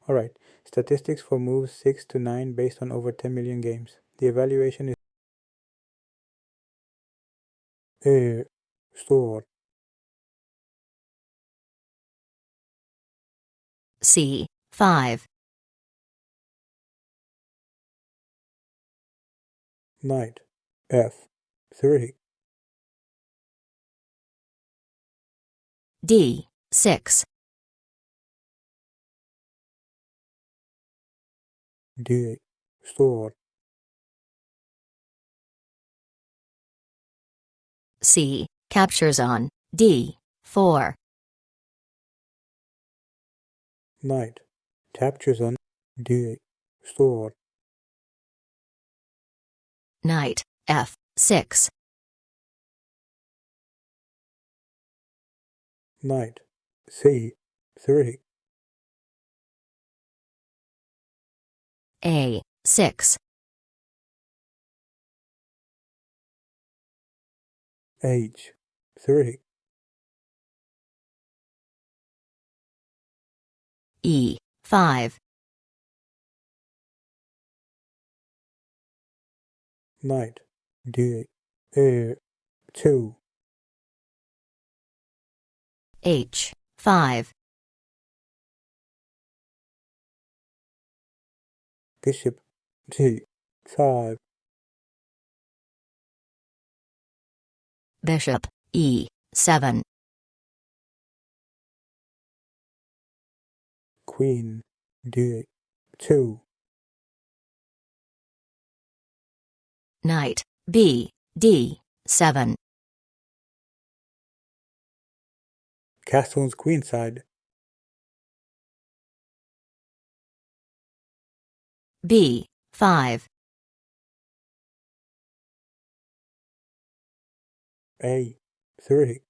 Alright, statistics for moves 6 to 9 based on over 10 million games. The evaluation is store. C5. Knight F3. D6. D8. Store. C captures on D4. Knight captures on D8. Store. Knight F6. Knight C3. A6. H3. E5. Knight D8. A2. H5. Bishop G5. Bishop E7. Queen D8. 2. Knight B D7. Castle's queenside. B5. A3.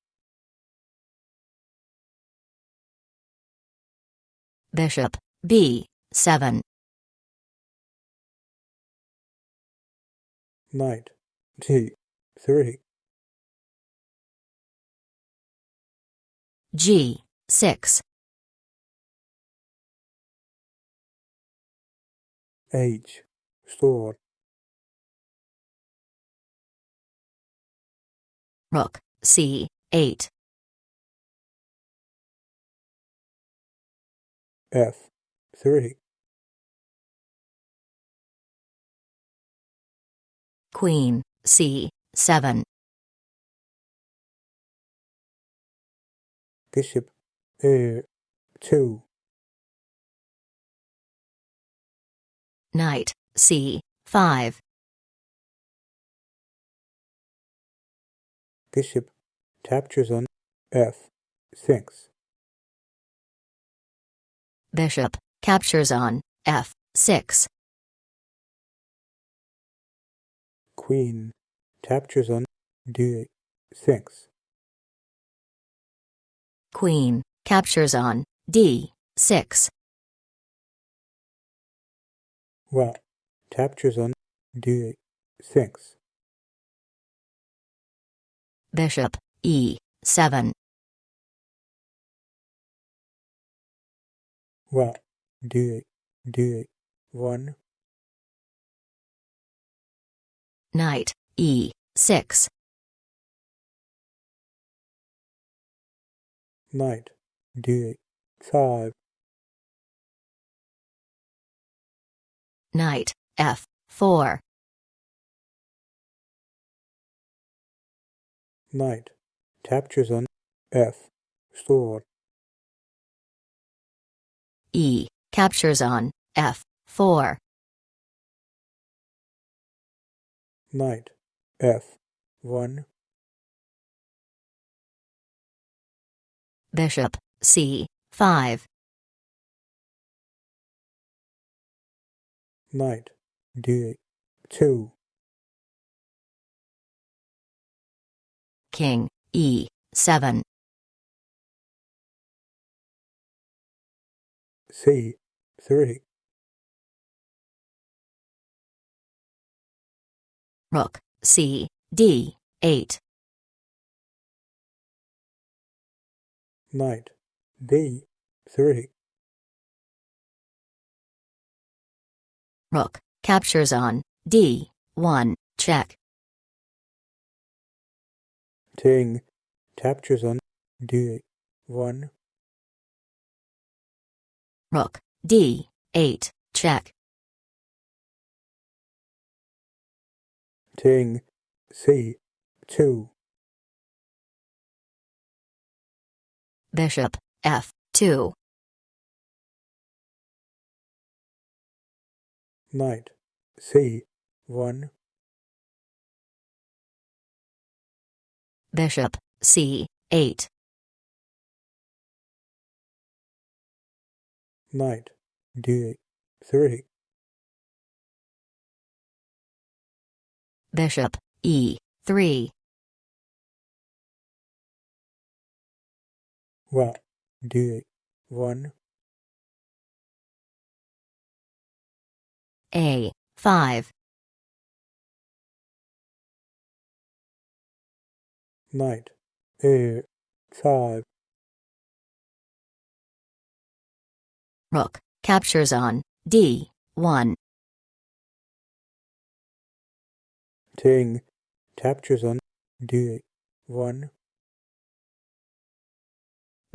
Bishop B7. Knight G3. G6. H. Store. Rook C8. F3. Queen C7. Bishop A2. Knight C5. Bishop captures on F6. Bishop captures on F6. Queen captures on D6. Queen captures on D6. White captures on D6. Bishop E7. White D1. Knight E6. Knight D5. Knight F4. Knight captures on F. Store. E captures on F4. Knight F1. Bishop C5. Knight D2. King E7. C3. Rook C D8. Knight B3. Rook captures on D1, check. King captures on D1. Rook D8, check. King C2. Bishop F2. Knight C1. Bishop C8. Knight D3. Bishop E3. Rook D1. A5. Knight A5. Rook captures on D1. King captures on D1.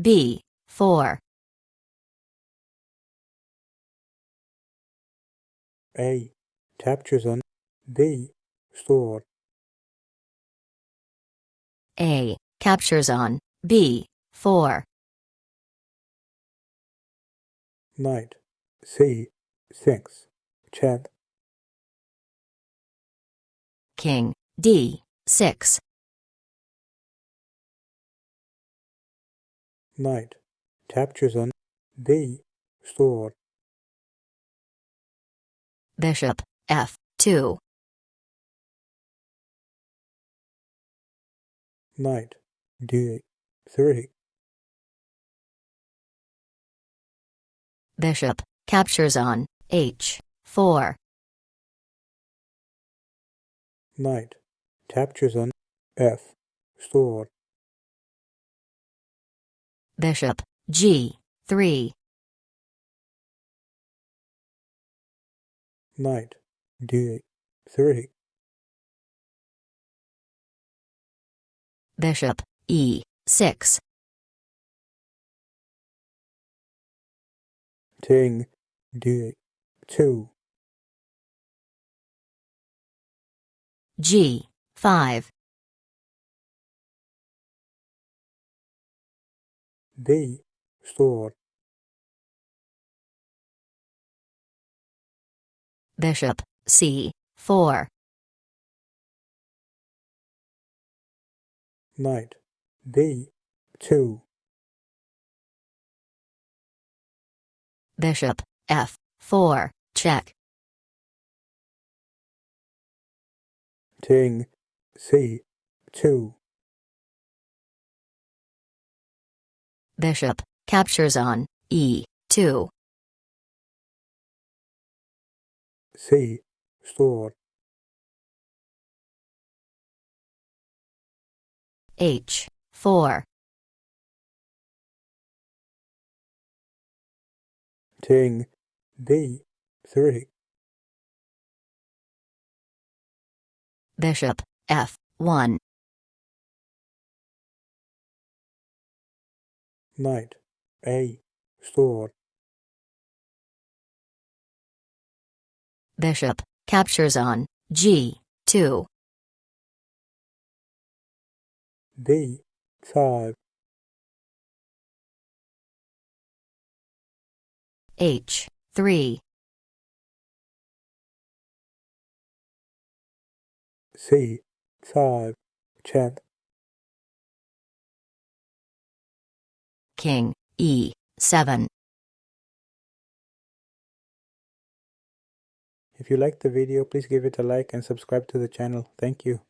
B4. A captures on B store. A captures on B4. Knight C6, check. King D6. Knight captures on B store. Bishop F2. Knight D3. Bishop captures on H4. Knight captures on F store. Bishop G3. Knight D3. Bishop E6. King D2. G5. B store. Bishop C4. Knight B2. Bishop F4, check. King C2. Bishop captures on E2. C store. H4. King B3. Bishop F1. Knight A store. Bishop captures on G2. B5. H3. C5, check. King E7. If you liked the video, please give it a like and subscribe to the channel. Thank you.